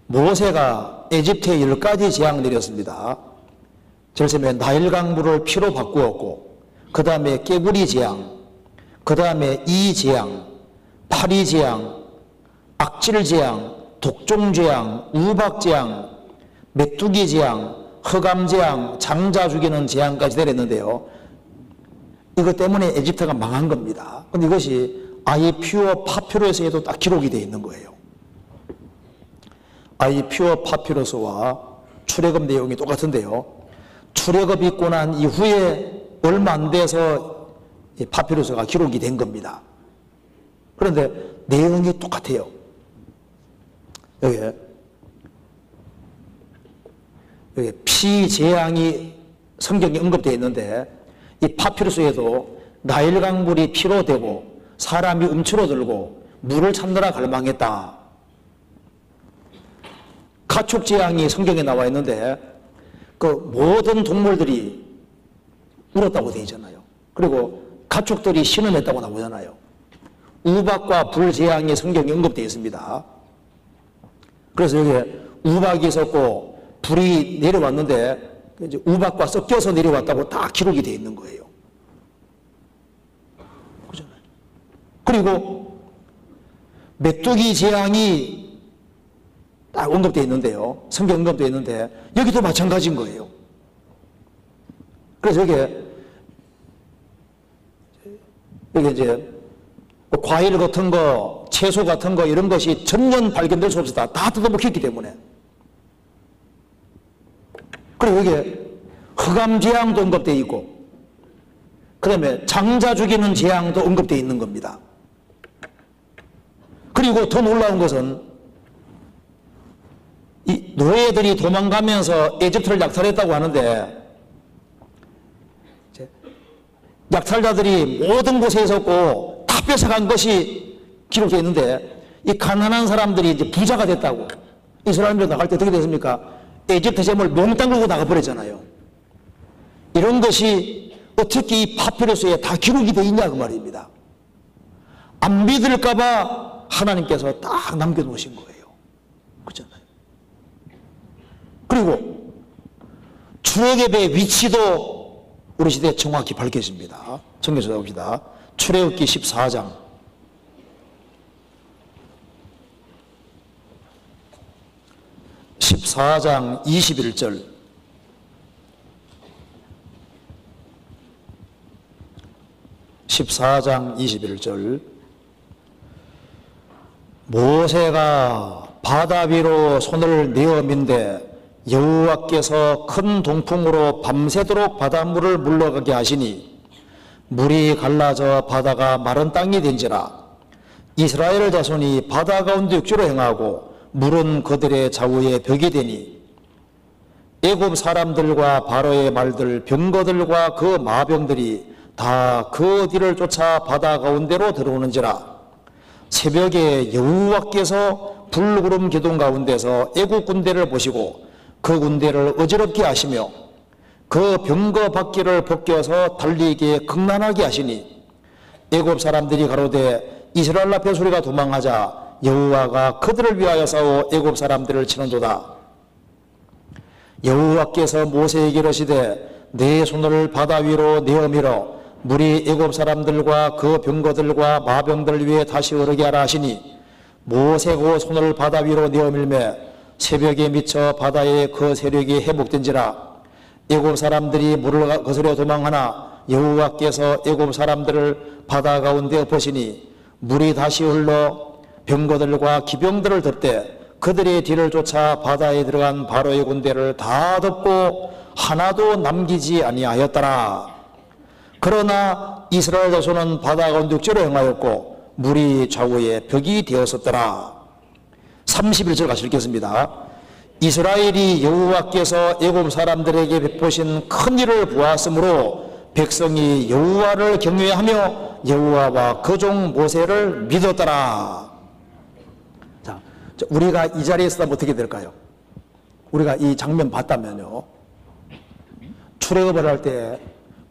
모세가 에집트에 10가지 재앙을 내렸습니다. 제일 나일 강물을 피로 바꾸었고, 그 다음에 깨구리 재앙, 그 다음에 이 재앙, 파리 재앙, 악질 재앙, 독종 재앙, 우박 재앙, 메뚜기 재앙, 흑암 재앙, 장자 죽이는 재앙까지 내렸는데요. 이것 때문에 에집트가 망한 겁니다. 근데 이것이 아이퓨어 파피루스에도 딱 기록이 되어 있는 거예요. 아이퓨어 파피루스와 출애굽 내용이 똑같은데요. 출애굽 있고 난 이후에 얼마 안 돼서 파피루스가 기록이 된 겁니다. 그런데 내용이 똑같아요. 여기 피재앙이 성경에 언급되어 있는데, 이 파피루스에도 나일 강물이 피로 되고 사람이 움츠러들고 물을 찾느라 갈망했다. 가축 재앙이 성경에 나와 있는데 그 모든 동물들이 울었다고 되어 있잖아요. 그리고 가축들이 신음했다고 나오잖아요. 우박과 불 재앙이 성경에 언급되어 있습니다. 그래서 여기에 우박이 있었고 불이 내려왔는데 이제 우박과 섞여서 내려왔다고 다 기록이 되어 있는 거예요. 그렇잖아요. 그리고 메뚜기 재앙이 딱 언급되어 있는데요. 성경 언급되어 있는데 여기도 마찬가지인 거예요. 그래서 여기에 이제 과일 같은 거, 채소 같은 거 이런 것이 전년 발견될 수 없었다. 다 뜯어먹혔기 때문에. 그리고 여기에 흑암 재앙도 언급되어 있고, 그 다음에 장자 죽이는 재앙도 언급되어 있는 겁니다. 그리고 더 놀라운 것은 이 노예들이 도망가면서 에집트를 약탈했다고 하는데, 약탈자들이 모든 곳에 있었고 다 뺏어간 것이 기록되어 있는데, 이 가난한 사람들이 이제 부자가 됐다고. 이스라엘로 나갈 때 어떻게 됐습니까? 에집트 재물 몽땅 걸고 나가버렸잖아요. 이런 것이 어떻게 이 파피루스에 다 기록이 되어 있냐 그 말입니다. 안 믿을까봐 하나님께서 딱 남겨놓으신 거예요. 그렇잖아요. 그리고 출애굽의 위치도 우리 시대에 정확히 밝혀집니다. 정리해서 봅시다. 출애굽기 14장 21절 14장 21절 모세가 바다 위로 손을 내어 민데 여호와께서 큰 동풍으로 밤새도록 바닷물을 물러가게 하시니 물이 갈라져 바다가 마른 땅이 된지라. 이스라엘 자손이 바다 가운데 육지로 행하고 물은 그들의 좌우에 벽이 되니 애굽 사람들과 바로의 말들 병거들과 그 마병들이 다 그 뒤를 쫓아 바다 가운데로 들어오는지라. 새벽에 여호와께서 불구름 기둥 가운데서 애굽 군대를 보시고 그 군대를 어지럽게 하시며 그 병거 바퀴를 벗겨서 달리기에 극난하게 하시니 애굽 사람들이 가로되 이스라엘 앞에 소리가 도망하자 여호와가 그들을 위하여 싸워 애굽 사람들을 치는도다. 여호와께서 모세에게 이르시되 내 손을 바다 위로 내어 밀어 물이 애굽 사람들과 그 병거들과 마병들 위에 다시 흐르게 하라 하시니 모세가 손을 바다 위로 내어 밀매 새벽에 미쳐 바다에 그 세력이 회복된지라. 애굽 사람들이 물을 거스려 도망하나 여호와께서 애굽 사람들을 바다 가운데 엎으시니 물이 다시 흘러 병거들과 기병들을 덮되 그들의 뒤를 쫓아 바다에 들어간 바로의 군대를 다 덮고 하나도 남기지 아니하였더라. 그러나 이스라엘 자손은 바다 가운데 육지로 행하였고 물이 좌우에 벽이 되었었더라. 31절 같이 읽겠습니다. 이스라엘이 여호와께서 애굽 사람들에게 베푸신 큰 일을 보았으므로 백성이 여호와를 경외하며 여호와와 그 종 모세를 믿었더라. 자, 우리가 이 자리에 있으면 어떻게 될까요? 우리가 이 장면 봤다면요, 출애굽을 할 때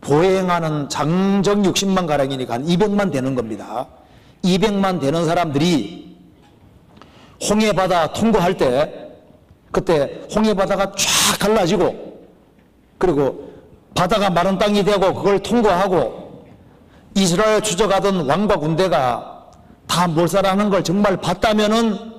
보행하는 장정 60만 가량이니까 한 200만 되는 겁니다. 200만 되는 사람들이 홍해바다 통과할 때 그때 홍해바다가 쫙 갈라지고 그리고 바다가 마른 땅이 되고 그걸 통과하고 이스라엘 추적하던 왕과 군대가 다 몰살하는 걸 정말 봤다면은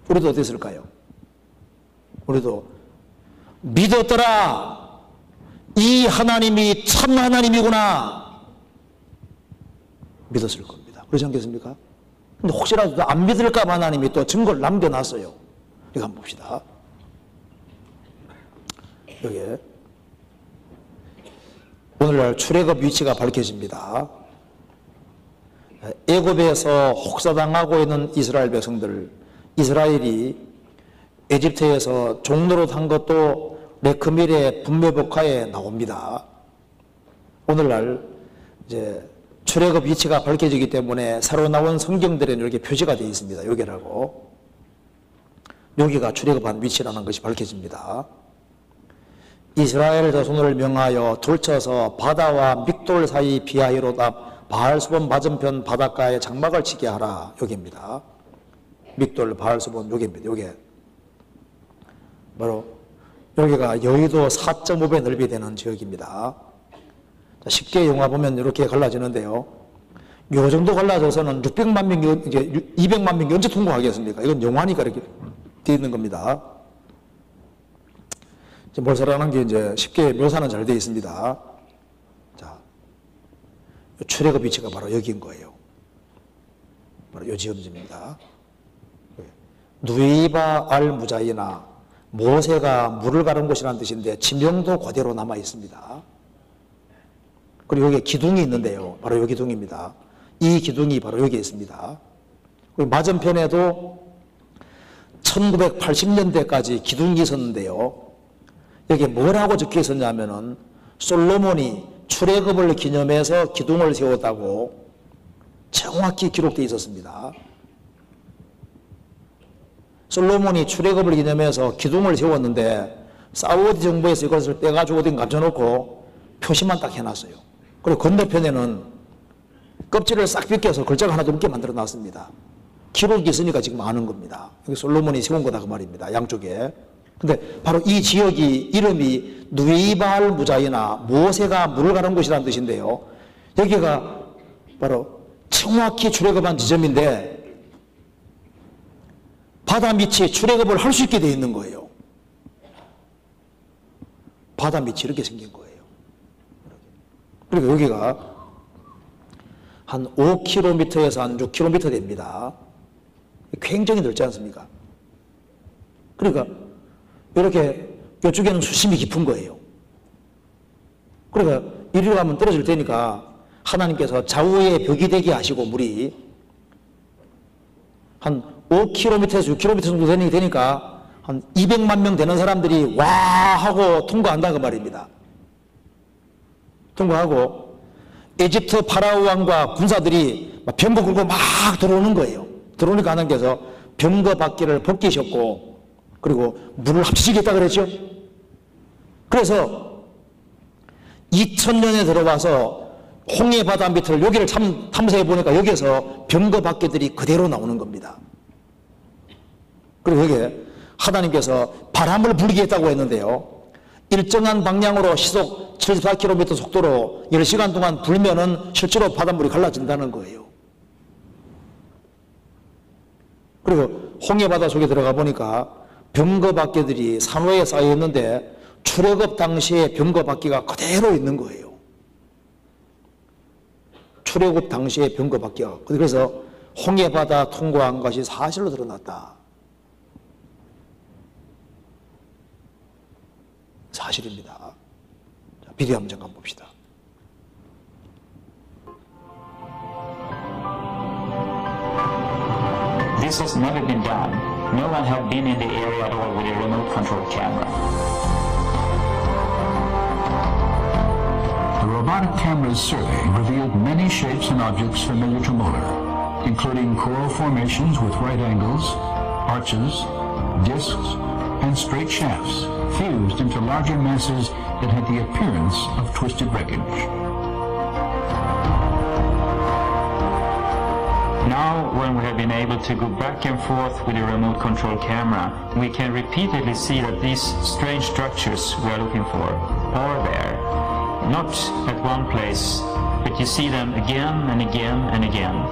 우리도 어땠을까요? 우리도 믿었더라. 이 하나님이 참 하나님이구나. 믿었을 겁니다. 그렇지 않겠습니까? 근데 혹시라도 안 믿을까 봐 하나님이 또 증거를 남겨놨어요. 이거 한번 봅시다. 여기에 오늘날 출애굽 위치가 밝혀집니다. 애굽에서 혹사당하고 있는 이스라엘 백성들, 이스라엘이 에집트에서 종노릇 한 것도 레크밀의 분매복화에 나옵니다. 오늘날 이제 출애굽 위치가 밝혀지기 때문에 새로 나온 성경들에는 이렇게 표시가 되어 있습니다. 여기라고. 여기가 출애굽한 위치라는 것이 밝혀집니다. 이스라엘 자손을 명하여 둘쳐서 바다와 믹돌 사이 비하이로다 바알수본 맞은편 바닷가에 장막을 치게 하라. 여기입니다. 믹돌 바알수본 여기입니다. 여기 바로 여기가 여의도 4.5배 넓이 되는 지역입니다. 쉽게 영화 보면 이렇게 갈라지는데요. 요 정도 갈라져서는 600만 명, 이제 200만 명이 언제 통과하겠습니까? 이건 영화니까 이렇게 되어 있는 겁니다. 몰살하는 게 이제 쉽게 묘사는 잘 되어 있습니다. 자, 출애굽 위치가 바로 여기인 거예요. 바로 요 지점입니다. 누이바 알 무자이나 모세가 물을 가른 곳이라는 뜻인데 지명도 그대로 남아 있습니다. 그리고 여기에 기둥이 있는데요. 바로 요 기둥입니다. 이 기둥이 바로 여기에 있습니다. 그리고 맞은편에도 1980년대까지 기둥이 있었는데요. 여기에 뭐라고 적혀 있었냐면은 솔로몬이 출애굽을 기념해서 기둥을 세웠다고 정확히 기록되어 있었습니다. 솔로몬이 출애굽을 기념해서 기둥을 세웠는데 사우디 정부에서 이것을 빼가지고 어딘 감춰놓고 표시만 딱 해놨어요. 그리고 건너편에는 껍질을 싹 벗겨서 글자가 하나도 없게 만들어 놨습니다. 기록이 있으니까 지금 아는 겁니다. 여기 솔로몬이 세운 거다 그 말입니다. 양쪽에. 근데 바로 이 지역이 이름이 누이바알 무자이나 모세가 물을 가른 곳이라는 뜻인데요. 여기가 바로 정확히 출애굽한 지점인데 바다 밑이 출애굽을 할 수 있게 되어 있는 거예요. 바다 밑이 이렇게 생긴 거예요. 그리고 여기가 한 5km에서 한 6km 됩니다. 굉장히 넓지 않습니까? 그러니까 이렇게 이쪽에는 수심이 깊은 거예요. 그러니까 이리로 가면 떨어질 테니까 하나님께서 좌우에 벽이 되게 하시고 물이 한 5km에서 6km 정도 되니까 한 200만 명 되는 사람들이 와 하고 통과한다 그 말입니다. 통과하고 에집트 파라오 왕과 군사들이 병거 끌고 막 들어오는 거예요. 들어오니까 하나님께서 병거 바퀴를 벗기셨고 그리고 물을 합치시겠다 그랬죠. 그래서 2000년에 들어와서 홍해 바다 밑을 여기를 탐사해 보니까 여기에서 병거 바퀴들이 그대로 나오는 겁니다. 그리고 여기에 하나님께서 바람을 불게 했다고 했는데요. 일정한 방향으로 시속 74km 속도로 10시간 동안 불면은 실제로 바닷물이 갈라진다는 거예요. 그리고 홍해 바다 속에 들어가 보니까 병거 바퀴들이 산호에 쌓여 있는데 출애굽 당시에 병거 바퀴가 그대로 있는 거예요. 출애굽 당시에 병거 바퀴가. 그래서 홍해 바다 통과한 것이 사실로 드러났다. 사실입니다. 자, 비디오 한번 잠깐 봅시다. This has never been done. No one had been in the area at all with a remote control camera. The robotic camera's survey revealed many shapes and objects familiar to Mueller, including coral formations with right angles, arches, discs, and straight shafts fused into larger masses that had the appearance of twisted wreckage. Now, when we have been able to go back and forth with the remote control camera, we can repeatedly see that these strange structures we are looking for are there. Not at one place, but you see them again and again and again.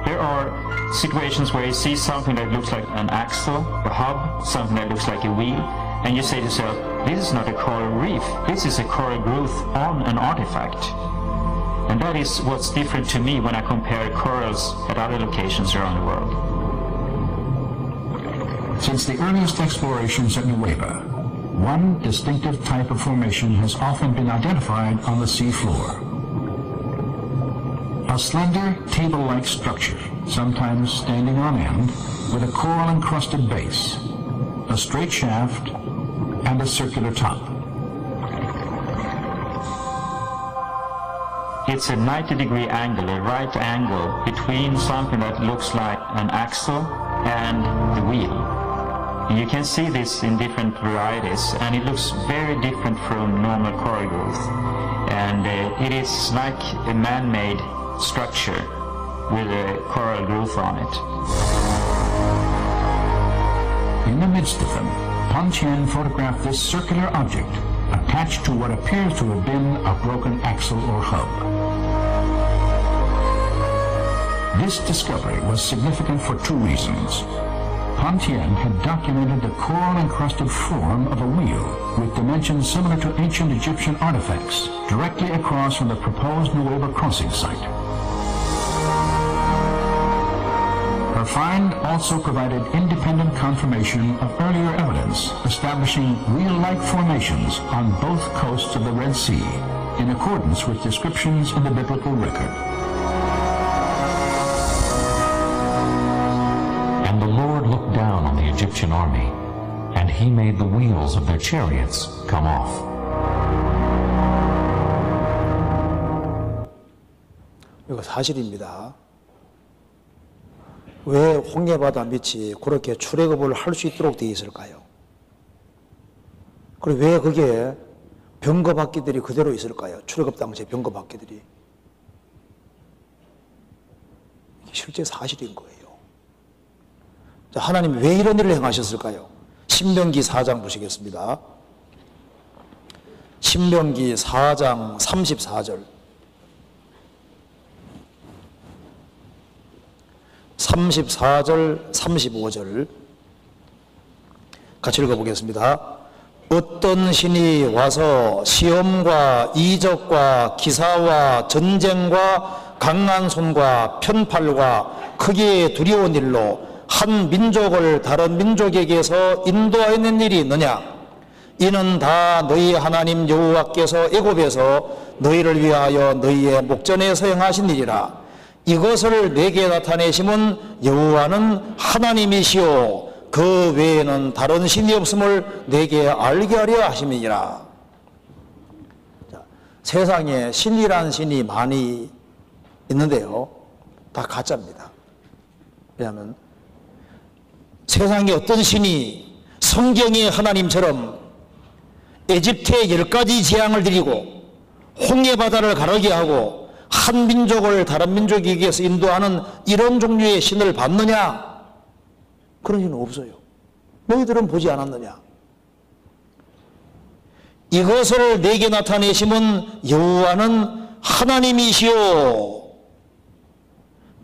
There are situations where you see something that looks like an axle, a hub, something that looks like a wheel, and you say to yourself, this is not a coral reef, this is a coral growth on an artifact. And that is what's different to me when I compare corals at other locations around the world. Since the earliest explorations at Nueva, one distinctive type of formation has often been identified on the sea floor. A slender, table-like structure, sometimes standing on end, with a coral-encrusted base, a straight shaft, and a circular top. It's a 90-degree angle, a right angle, between something that looks like an axle and the wheel. You can see this in different varieties, and it looks very different from normal coral growth. And it is like a man-made structure with a coral growth on it. In the midst of them, Pan Tien photographed this circular object attached to what appears to have been a broken axle or hub. This discovery was significant for two reasons. Pan Tien had documented the coral-encrusted form of a wheel with dimensions similar to ancient Egyptian artifacts directly across from the proposed Nueva crossing site. Her find also provided independent confirmation of earlier evidence establishing wheel-like formations on both coasts of the Red Sea in accordance with descriptions in the biblical record. And the Lord looked down on the Egyptian army, and he made the wheels of their chariots come off. 이거 사실입니다. 왜 홍해바다 밑이 그렇게 출애굽을 할 수 있도록 되어 있을까요? 그리고 왜 그게 병거바퀴들이 그대로 있을까요? 출애굽 당시에 병거바퀴들이. 이게 실제 사실인 거예요. 자, 하나님이 왜 이런 일을 행하셨을까요? 신명기 4장 보시겠습니다. 신명기 4장 34절. 34절, 35절 같이 읽어보겠습니다. 어떤 신이 와서 시험과 이적과 기사와 전쟁과 강한 손과 편팔과 크게 두려운 일로 한 민족을 다른 민족에게서 인도하는 일이 있느냐? 이는 다 너희 하나님 여호와께서 애굽에서 너희를 위하여 너희의 목전에서 행하신 일이라. 이것을 내게 나타내심은 여호와는 하나님이시오 그 외에는 다른 신이 없음을 내게 알게 하려 하심이니라. 세상에 신이란 신이 많이 있는데요, 다 가짜입니다. 왜냐하면 세상에 어떤 신이 성경의 하나님처럼 에집트에 10가지 재앙을 드리고 홍해바다를 가르게 하고 한 민족을 다른 민족에게서 인도하는 이런 종류의 신을 봤느냐? 그런 신은 없어요. 너희들은 보지 않았느냐? 이것을 내게 나타내심은 여호와는 하나님이시오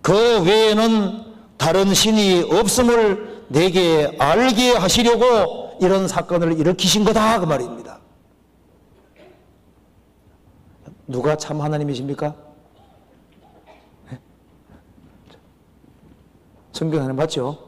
그 외에는 다른 신이 없음을 내게 알게 하시려고 이런 사건을 일으키신 거다 그 말입니다. 누가 참 하나님이십니까? 성경 하나님 맞죠?